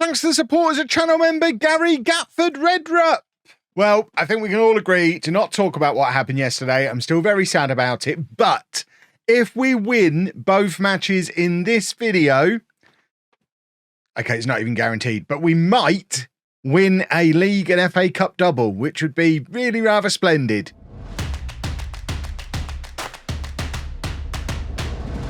thanks to the supporters of channel member Gary Gatford Redrup. Well, I think we can all agree to not talk about what happened yesterday. I'm still very sad about it, but if we win both matches in this video, okay, it's not even guaranteed, but we might win a league and FA Cup double, which would be really rather splendid.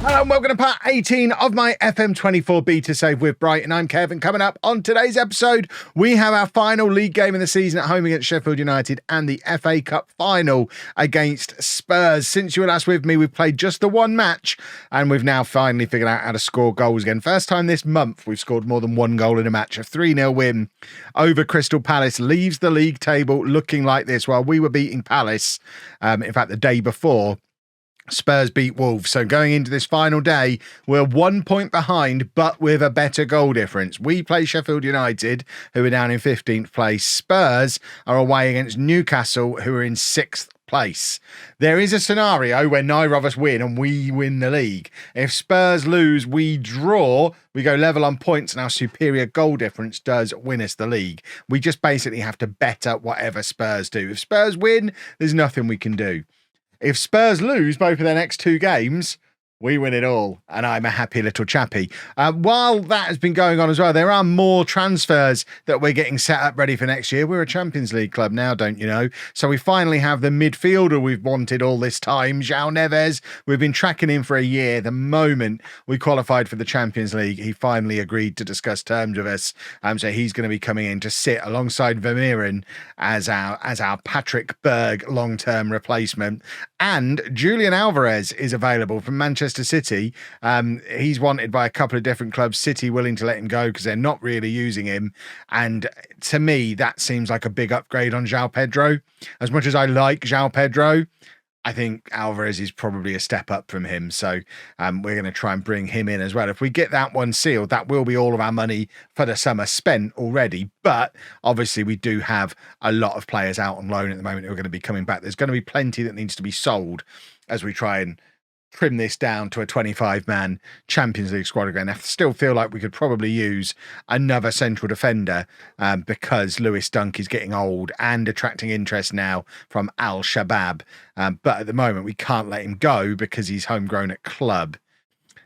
Hello and welcome to part 18 of my FM24 beta save with Brighton. I'm Kevin. Coming up on today's episode, we have our final league game of the season at home against Sheffield United and the FA Cup final against Spurs. Since you were last with me, we've played just the one match and we've now finally figured out how to score goals again. First time this month we've scored more than one goal in a match. A 3-0 win over Crystal Palace leaves the league table looking like this. While we were beating Palace, in fact the day before, Spurs beat Wolves. So going into this final day, we're 1 point behind, but with a better goal difference. We play Sheffield United, who are down in 15th place. Spurs are away against Newcastle, who are in 6th place. There is a scenario where neither of us win and we win the league. If Spurs lose, we draw, we go level on points, and our superior goal difference does win us the league. We just basically have to better whatever Spurs do. If Spurs win, there's nothing we can do. If Spurs lose both of their next two games, we win it all, and I'm a happy little chappy. While that has been going on as well, there are more transfers that we're getting set up ready for next year. We're a Champions League club now, don't you know? So we finally have the midfielder we've wanted all this time, João Neves. We've been tracking him for a year. The moment we qualified for the Champions League, he finally agreed to discuss terms with us. So he's going to be coming in to sit alongside Vermeeren as our Patrick Berg long-term replacement. And Julian Alvarez is available from Manchester City. He's wanted by a couple of different clubs. City willing to let him go because they're not really using him. And to me, that seems like a big upgrade on João Pedro. As much as I like João Pedro, I think Alvarez is probably a step up from him. So we're going to try and bring him in as well. If we get that one sealed, that will be all of our money for the summer spent already. But obviously we do have a lot of players out on loan at the moment who are going to be coming back. There's going to be plenty that needs to be sold as we try and trim this down to a 25-man Champions League squad again. I still feel like we could probably use another central defender because Lewis Dunk is getting old and attracting interest now from Al Shabab. But at the moment, we can't let him go because he's homegrown at club.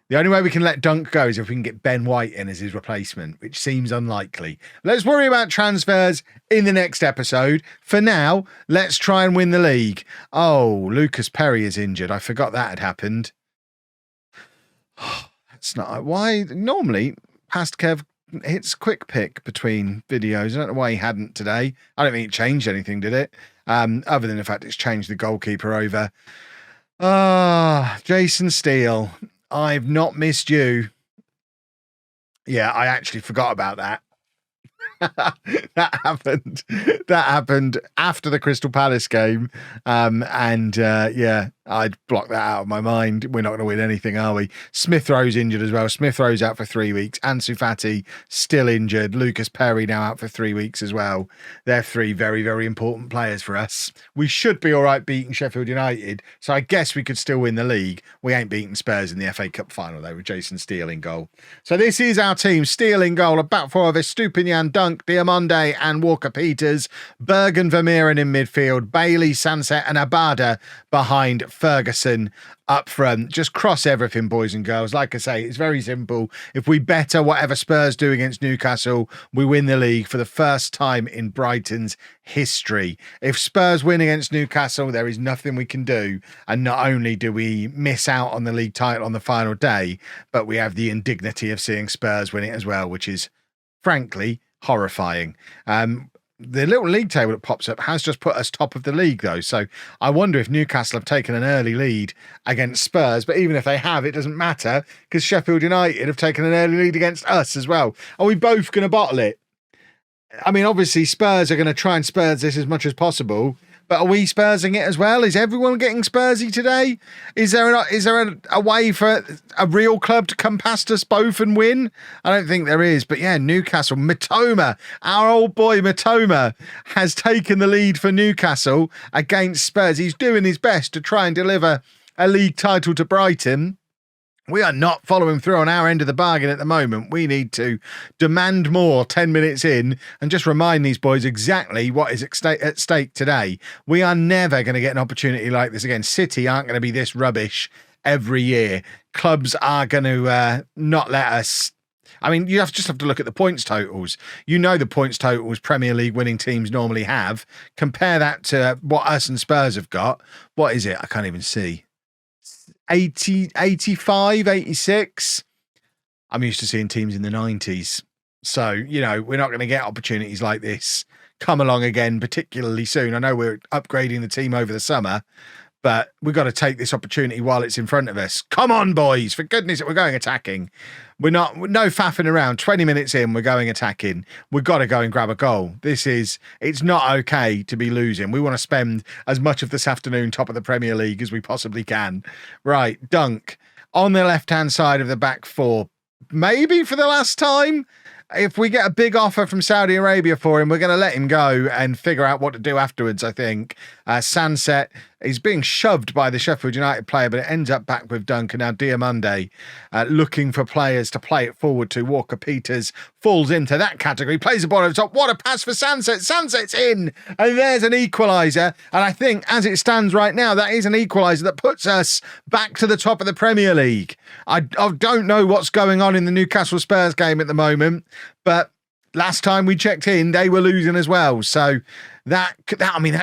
The only way we can let Dunk go is if we can get Ben White in as his replacement, which seems unlikely. Let's worry about transfers in the next episode. For now, let's try and win the league. Oh, Lucas Perry is injured. I forgot that had happened. It's not why normally Past Kev hits quick pick between videos. I don't know why he hadn't today. I don't think it changed anything, did it? Other than the fact it's changed the goalkeeper over. Jason Steele. I've not missed you. Yeah, I actually forgot about that. That happened after the Crystal Palace game. Yeah, I'd block that out of my mind. We're not going to win anything, are we? Smith Rowe's injured as well. Smith Rowe's out for 3 weeks. Ansu Fati still injured. Lucas Perry now out for 3 weeks as well. They're three very, very important players for us. We should be all right beating Sheffield United, so I guess we could still win the league. We ain't beating Spurs in the FA Cup final, though, with Jason Steele in goal. So this is our team. Steele in goal. A back four of Estupinian, Dunk, Diamonde and Walker-Peters. Berg and Vermeeren in midfield. Bailey, Sunset and Abada behind Ferguson up front. Just cross everything, boys and girls. Like I say, it's very simple. If we better whatever Spurs do against Newcastle, we win the league for the first time in Brighton's history. If Spurs win against Newcastle, there is nothing we can do. And not only do we miss out on the league title on the final day, but we have the indignity of seeing Spurs win it as well, which is frankly horrifying. The little league table that pops up has just put us top of the league, though. So I wonder if Newcastle have taken an early lead against Spurs. But even if they have, it doesn't matter because Sheffield United have taken an early lead against us as well. Are we both going to bottle it? I mean, obviously, Spurs are going to try and Spurs this as much as possible. But are we Spursing it as well? Is everyone getting Spursy today? Is there a way for a real club to come past us both and win? I don't think there is. But yeah, Newcastle, Matoma, our old boy Matoma has taken the lead for Newcastle against Spurs. He's doing his best to try and deliver a league title to Brighton. We are not following through on our end of the bargain at the moment. We need to demand more 10 minutes in and just remind these boys exactly what is at stake today. We are never going to get an opportunity like this again. City aren't going to be this rubbish every year. Clubs are going to not let us. I mean, you just have to look at the points totals. You know the points totals Premier League winning teams normally have. Compare that to what us and Spurs have got. What is it? I can't even see. 80, 85, 86. I'm used to seeing teams in the 90s. So, you know, we're not going to get opportunities like this come along again, particularly soon. I know we're upgrading the team over the summer, but we've got to take this opportunity while it's in front of us. Come on, boys. For goodness sake, we're going attacking. We're not, no faffing around. 20 minutes in, we're going attacking. We've got to go and grab a goal. It's not okay to be losing. We want to spend as much of this afternoon top of the Premier League as we possibly can. Right, Dunk on the left-hand side of the back four. Maybe for the last time. If we get a big offer from Saudi Arabia for him, we're going to let him go and figure out what to do afterwards, I think. Sunset is being shoved by the Sheffield United player, but it ends up back with Dunk. And now Diomande looking for players to play it forward to. Walker Peters falls into that category, plays the ball over the top. What a pass for Sunset. Sunset's in, and there's an equaliser. And I think as it stands right now, that is an equaliser that puts us back to the top of the Premier League. I don't know what's going on in the Newcastle Spurs game at the moment, but last time we checked in, they were losing as well. So that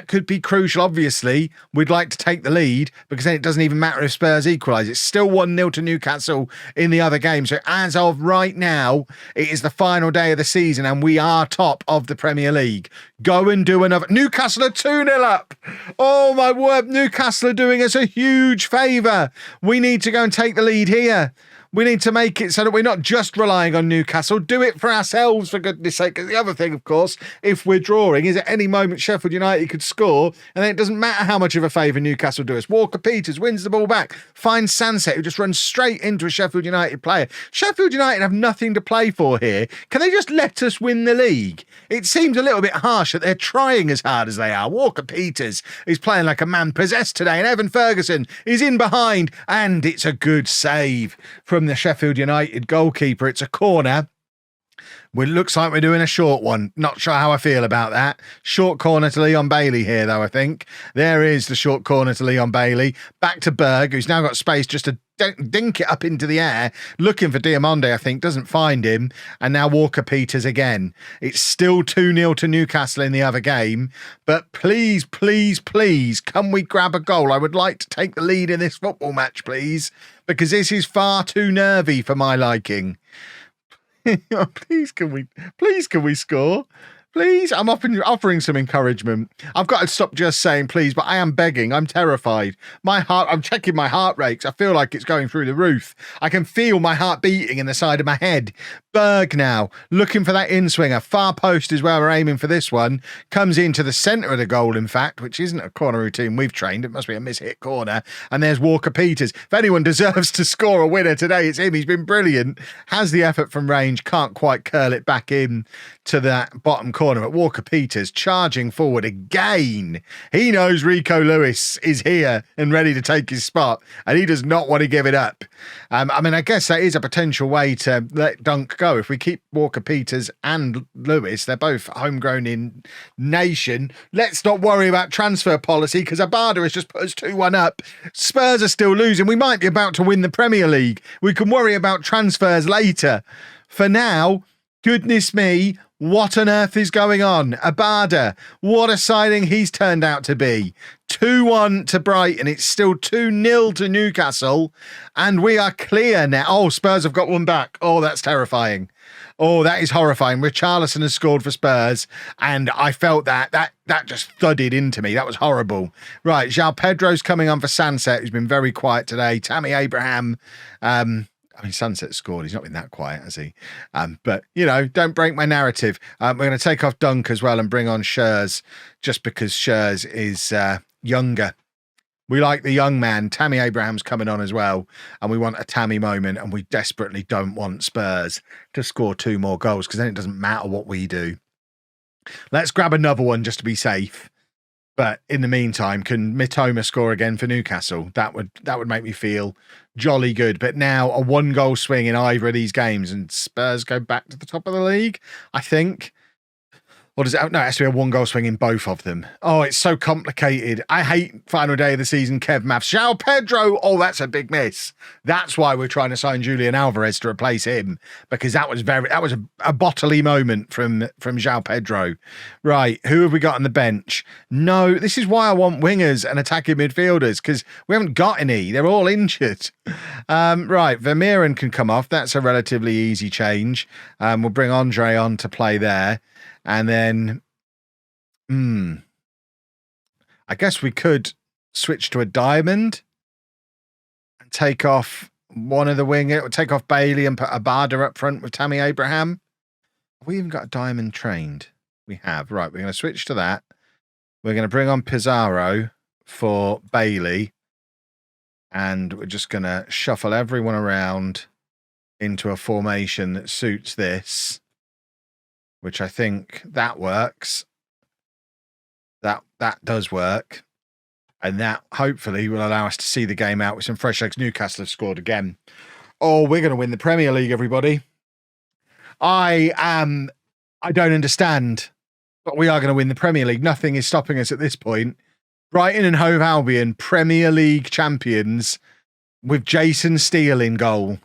could be crucial. Obviously, we'd like to take the lead because then it doesn't even matter if Spurs equalise. It's still 1-0 to Newcastle in the other game. So as of right now, it is the final day of the season and we are top of the Premier League. Go and do another. Newcastle are 2-0 up. Oh, my word. Newcastle are doing us a huge favour. We need to go and take the lead here. We need to make it so that we're not just relying on Newcastle. Do it for ourselves, for goodness sake. Because the other thing, of course, if we're drawing, is at any moment Sheffield United could score, and then it doesn't matter how much of a favour Newcastle do us. Walker Peters wins the ball back, finds Sunset, who just runs straight into a Sheffield United player. Sheffield United have nothing to play for here. Can they just let us win the league? It seems a little bit harsh that they're trying as hard as they are. Walker Peters is playing like a man possessed today, and Evan Ferguson is in behind, and it's a good save from the Sheffield United goalkeeper. It's a corner. It looks like we're doing a short one. Not sure how I feel about that. Short corner to Leon Bailey here, though, I think. There is the short corner to Leon Bailey. Back to Berg, who's now got space just to dink it up into the air. Looking for Diomande, I think. Doesn't find him. And now Walker Peters again. It's still 2-0 to Newcastle in the other game. But please, please, please, can we grab a goal? I would like to take the lead in this football match, please. Because this is far too nervy for my liking. Please can we score? Please, I'm offering some encouragement. I've got to stop just saying please, but I am begging. I'm terrified. I'm checking my heart rates. I feel like it's going through the roof. I can feel my heart beating in the side of my head. Berg now, looking for that in-swinger. Far post is where we're aiming for this one. Comes into the centre of the goal, in fact, which isn't a corner routine we've trained. It must be a miss-hit corner. And there's Walker Peters. If anyone deserves to score a winner today, it's him. He's been brilliant. Has the effort from range. Can't quite curl it back in to that bottom corner. But Walker Peters charging forward again. He knows Rico Lewis is here and ready to take his spot, and he does not want to give it up. I guess that is a potential way to let Dunk go. If we keep Walker Peters and Lewis, they're both homegrown in nation. Let's not worry about transfer policy because Abada has just put us 2-1 up. Spurs are still losing. We might be about to win the Premier League. We can worry about transfers later. For now, goodness me, what on earth is going on? Abada, what a signing he's turned out to be. 2-1 to Brighton. It's still 2-0 to Newcastle. And we are clear now. Oh, Spurs have got one back. Oh, that's terrifying. Oh, that is horrifying. Richarlison has scored for Spurs. And I felt that just thudded into me. That was horrible. Right, João Pedro's coming on for Sunset, who's been very quiet today. Tammy Abraham, Sunset scored. He's not been that quiet, has he? But, don't break my narrative. We're going to take off Dunk as well and bring on Schurz just because Schurz is younger. We like the young man. Tammy Abraham's coming on as well. And we want a Tammy moment. And we desperately don't want Spurs to score 2 more goals because then it doesn't matter what we do. Let's grab another one just to be safe. But in the meantime, can Mitoma score again for Newcastle? That would make me feel jolly good. But now a 1-goal swing in either of these games and Spurs go back to the top of the league, I think. Or does it? No, it has to be a 1-goal swing in both of them. Oh, it's so complicated. I hate final day of the season, Kev Maths. João Pedro. Oh, that's a big miss. That's why we're trying to sign Julian Alvarez to replace him, because that was a bodily moment from João Pedro. Right, who have we got on the bench? No, this is why I want wingers and attacking midfielders, because we haven't got any. They're all injured. Right, Vermeeren can come off. That's a relatively easy change. We'll bring Andre on to play there. And then, I guess we could switch to a diamond and take off one of the wingers, take off Bailey and put Abada up front with Tammy Abraham. Have we even got a diamond trained? We have. Right, we're going to switch to that. We're going to bring on Pizarro for Bailey. And we're just going to shuffle everyone around into a formation that suits this. Which I think that works. That does work. And that hopefully will allow us to see the game out with some fresh legs. Newcastle have scored again. Oh, we're going to win the Premier League, everybody. I don't understand, but we are going to win the Premier League. Nothing is stopping us at this point. Brighton and Hove Albion, Premier League champions with Jason Steele in goal.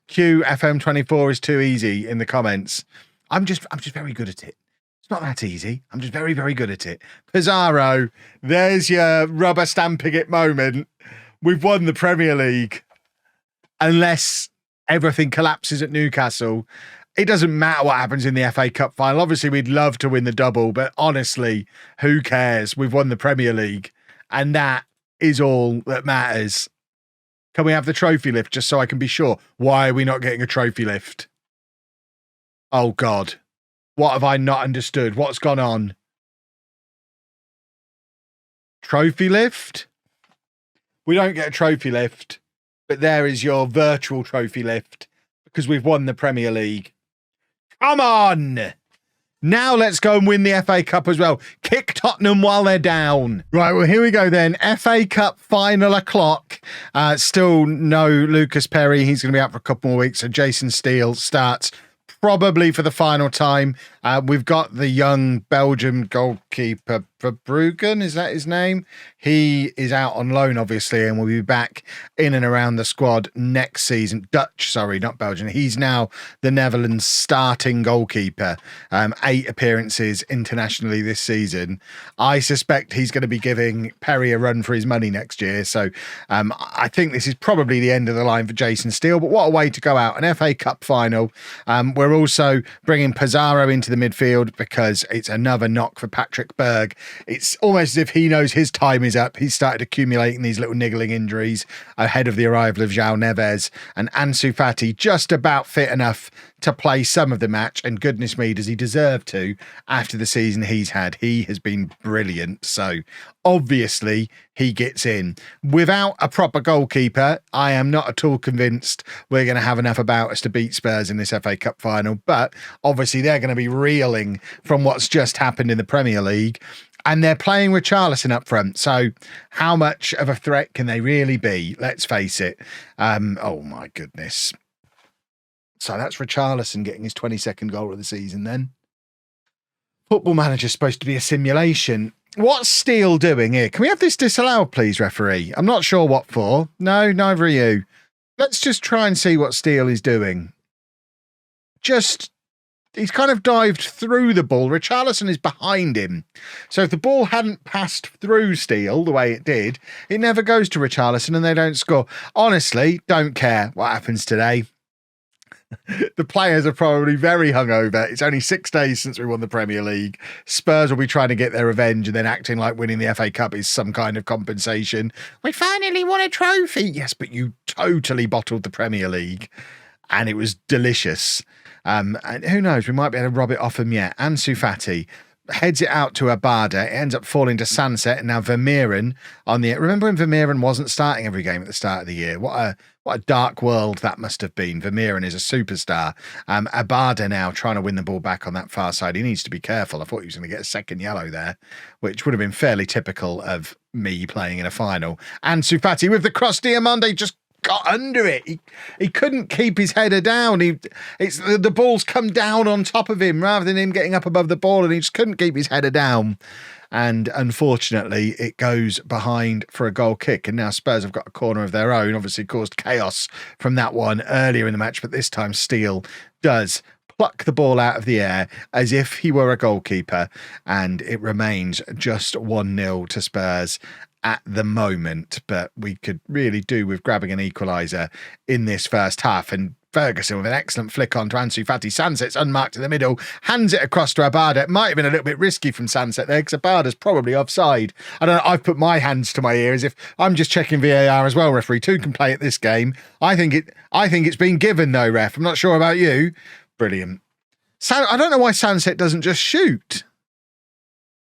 Q FM24 is too easy in the comments. I'm just very good at it. It's not that easy. I'm just very, very good at it. Pizarro, there's your rubber stamping it moment. We've won the Premier League. Unless everything collapses at Newcastle. It doesn't matter what happens in the FA Cup final. Obviously, we'd love to win the double, but honestly, who cares? We've won the Premier League. And that is all that matters. Can we have the trophy lift just so I can be sure? Why are we not getting a trophy lift? Oh, God. What have I not understood? What's gone on? Trophy lift? We don't get a trophy lift, but there is your virtual trophy lift because we've won the Premier League. Come on! Now let's go and win the FA Cup as well. Kick Tottenham while they're down. Right, well, here we go then. FA Cup final o'clock. Still no Lucas Perry. He's going to be out for a couple more weeks. So Jason Steele starts probably for the final time. We've got the young Belgian goalkeeper, Verbruggen, is that his name? He is out on loan, obviously, and will be back in and around the squad next season. Dutch, sorry, not Belgian. He's now the Netherlands starting goalkeeper. 8 appearances internationally this season. I suspect he's going to be giving Perry a run for his money next year. So I think this is probably the end of the line for Jason Steele. But what a way to go out. An FA Cup final. We're also bringing Pizarro into the midfield because it's another knock for Patrick Berg. It's almost as if he knows his time is up. He's started accumulating these little niggling injuries ahead of the arrival of João Neves, and Ansu Fati just about fit enough to play some of the match, and goodness me, does he deserve to after the season he's had. He has been brilliant, so obviously he gets in. Without a proper goalkeeper, I am not at all convinced we're going to have enough about us to beat Spurs in this FA Cup final, but obviously they're going to be reeling from what's just happened in the Premier League, and they're playing with Richarlison up front, so how much of a threat can they really be? Let's face it. Oh my goodness. So that's Richarlison getting his 22nd goal of the season then. Football Manager's supposed to be a simulation. What's Steele doing here? Can we have this disallowed, please, referee? I'm not sure what for. No, neither are you. Let's just try and see what Steele is doing. He's kind of dived through the ball. Richarlison is behind him. So if the ball hadn't passed through Steele the way it did, it never goes to Richarlison and they don't score. Honestly, don't care what happens today. The players are probably very hungover. It's only 6 days since we won the Premier League. Spurs will be trying to get their revenge and then acting like winning the FA Cup is some kind of compensation. We finally won a trophy. Yes, but you totally bottled the Premier League and it was delicious. And who knows, we might be able to rob it off them yet. Ansu Fati. heads it out to Abada. It ends up falling to Sunset, and now Vermeeren on the... Remember when Vermeeren wasn't starting every game at the start of the year? What a dark world that must have been. Vermeeren is a superstar. Abada now trying to win the ball back on that far side. He needs to be careful. I thought he was going to get a second yellow there, which would have been fairly typical of me playing in a final. And Sufati with the cross. Diamande just got under it. He couldn't keep his header down. The ball's come down on top of him rather than him getting up above the ball, and he just couldn't keep his header down. And unfortunately, it goes behind for a goal kick. And now Spurs have got a corner of their own. Obviously caused chaos from that one earlier in the match, but this time Steele does pluck the ball out of the air as if he were a goalkeeper, and it remains just 1-0 to Spurs at the moment, but we could really do with grabbing an equaliser in this first half. And Ferguson with an excellent flick on to Ansu Fati. Sunset's unmarked in the middle, hands it across to Abada. It might have been a little bit risky from Sunset there because Abada's probably offside. I don't know, I've put my hands to my ears if I'm just checking VAR as well, referee. 2 can play at this game. I think it's been given though, ref. I'm not sure about you. Brilliant. I don't know why Sunset doesn't just shoot.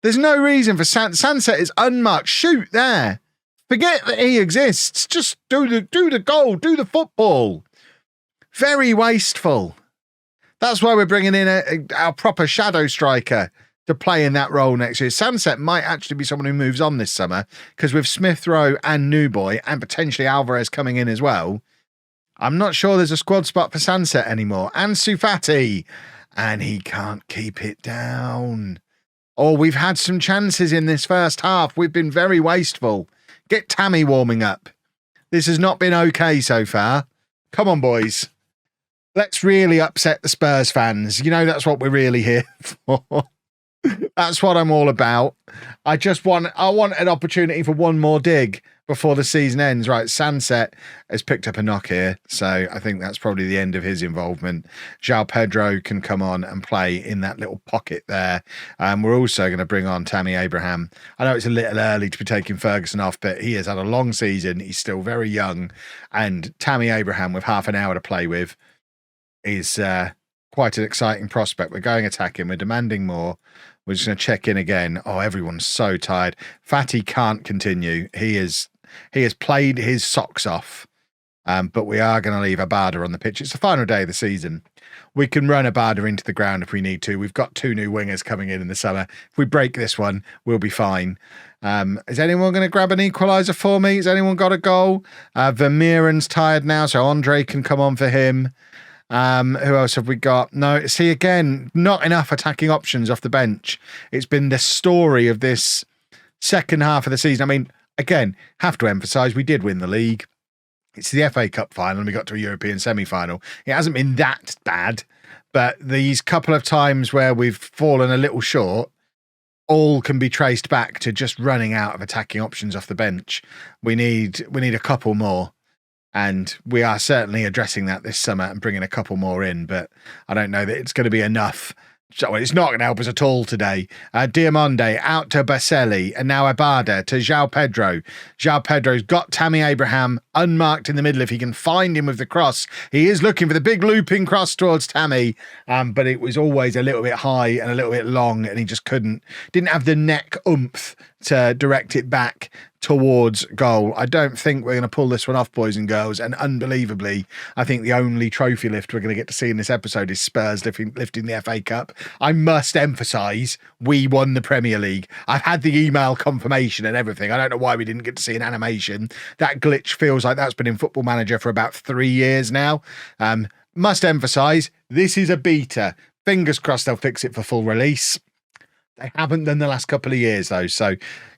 There's no reason for Sunset is unmarked. Shoot there. Forget that he exists. Just do the goal. Do the football. Very wasteful. That's why we're bringing in our proper shadow striker to play in that role next year. Sunset might actually be someone who moves on this summer because with Smith Rowe and Newboy and potentially Alvarez coming in as well, I'm not sure there's a squad spot for Sunset anymore. And Sufati, and he can't keep it down. Oh, we've had some chances in this first half. We've been very wasteful. Get Tammy warming up. This has not been okay so far. Come on, boys. Let's really upset the Spurs fans. You know, that's what we're really here for. That's what I'm all about. I want an opportunity for one more dig before the season ends. Right, Sunset has picked up a knock here, so I think that's probably the end of his involvement. João Pedro can come on and play in that little pocket there. We're also going to bring on Tammy Abraham. I know it's a little early to be taking Ferguson off, but he has had a long season. He's still very young, and Tammy Abraham with half an hour to play with is quite an exciting prospect. We're going attacking. We're demanding more. We're just going to check in again. Oh, everyone's so tired. Fati can't continue. He has played his socks off, but we are going to leave Abada on the pitch. It's the final day of the season. We can run Abada into the ground if we need to. We've got 2 new wingers coming in the summer. If we break this one, we'll be fine. Is anyone going to grab an equaliser for me? Has anyone got a goal? Vermeeren's tired now, so Andre can come on for him. Who else have we got? No, see, again, not enough attacking options off the bench. It's been the story of this second half of the season. I mean, again, have to emphasise, we did win the league. It's the FA Cup final and we got to a European semi-final. It hasn't been that bad, but these couple of times where we've fallen a little short, all can be traced back to just running out of attacking options off the bench. We need a couple more. And we are certainly addressing that this summer and bringing a couple more in, but I don't know that it's going to be enough. So it's not going to help us at all today. Diamande out to Baselli, and now Abada to João Pedro. João Pedro's got Tammy Abraham unmarked in the middle if he can find him with the cross. He is looking for the big looping cross towards Tammy, but it was always a little bit high and a little bit long, and he just didn't have the neck oomph to direct it back towards goal. I don't think we're going to pull this one off, boys and girls, and unbelievably, I think the only trophy lift we're going to get to see in this episode is Spurs lifting the FA Cup. I must emphasise, we won the Premier League. I've had the email confirmation and everything. I don't know why we didn't get to see an animation. That glitch feels like that's been in Football Manager for about 3 years now. Must emphasise, this is a beta. Fingers crossed they'll fix it for full release. They haven't done the last couple of years, though, so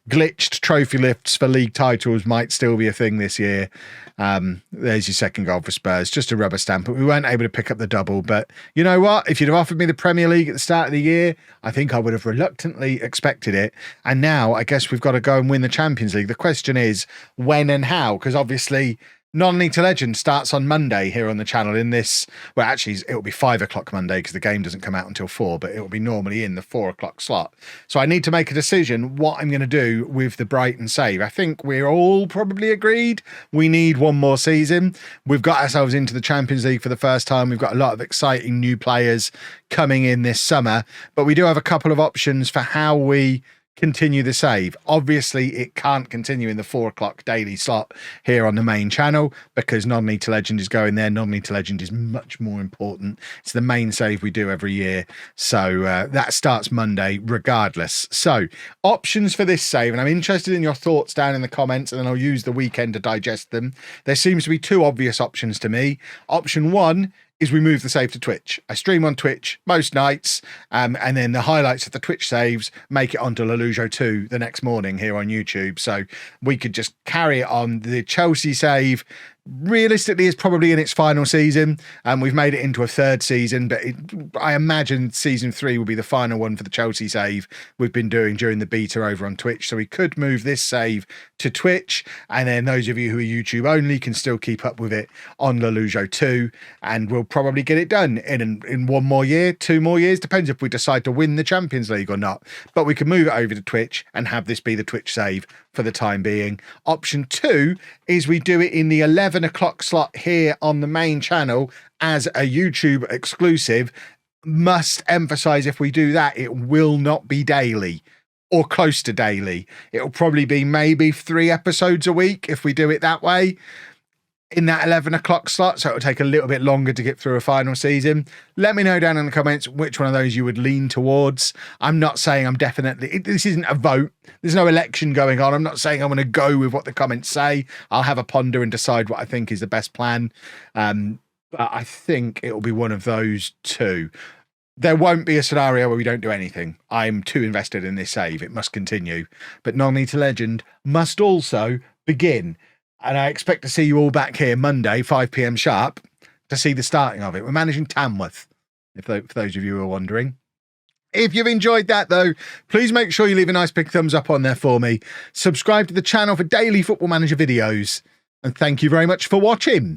glitched trophy lifts for league titles might still be a thing this year. There's your second goal for Spurs, just a rubber stamp, but we weren't able to pick up the double. But you know what? If you'd have offered me the Premier League at the start of the year, I think I would have reluctantly expected it. And now I guess we've got to go and win the Champions League. The question is when and how, because obviously Non-League to Legend starts on Monday here on the channel in this, well, actually, it'll be 5 o'clock Monday because the game doesn't come out until 4, but it'll be normally in the 4 o'clock slot. So I need to make a decision what I'm going to do with the Brighton save. I think we're all probably agreed we need one more season. We've got ourselves into the Champions League for the first time. We've got a lot of exciting new players coming in this summer, but we do have a couple of options for how we continue the save. Obviously, it can't continue in the 4 o'clock daily slot here on the main channel because Non-League to Legend is going there. Non-League to Legend is much more important. It's the main save we do every year. So that starts Monday regardless. So options for this save, and I'm interested in your thoughts down in the comments, and then I'll use the weekend to digest them. There seems to be 2 obvious options to me. Option 1 is we move the save to Twitch. I stream on Twitch most nights, and then the highlights of the Twitch saves make it onto LOLLUJO 2 the next morning here on YouTube. So we could just carry it on. The Chelsea save realistically is probably in its final season, and we've made it into a 3rd season, but I imagine season 3 will be the final one for the Chelsea save we've been doing during the beta over on Twitch. So we could move this save to Twitch, and then those of you who are YouTube only can still keep up with it on LOLLUJO 2, and we'll probably get it done in 1 more year, 2 more years, depends if we decide to win the Champions League or not. But we can move it over to Twitch and have this be the Twitch save for the time being. Option 2 is we do it in the 11 o'clock slot here on the main channel as a YouTube exclusive. Must emphasize, if we do that, it will not be daily or close to daily. It'll probably be maybe 3 episodes a week if we do it that way in that 11 o'clock slot, so it'll take a little bit longer to get through a final season. Let me know down in the comments which one of those you would lean towards. I'm not saying I'm definitely, this isn't a vote. There's no election going on. I'm not saying I'm going to go with what the comments say. I'll have a ponder and decide what I think is the best plan. But I think it'll be one of those 2. There won't be a scenario where we don't do anything. I'm too invested in this save. It must continue. But Non-League to Legend must also begin. And I expect to see you all back here Monday, 5 p.m. sharp, to see the starting of it. We're managing Tamworth, for those of you who are wondering. If you've enjoyed that, though, please make sure you leave a nice big thumbs up on there for me. Subscribe to the channel for daily Football Manager videos. And thank you very much for watching.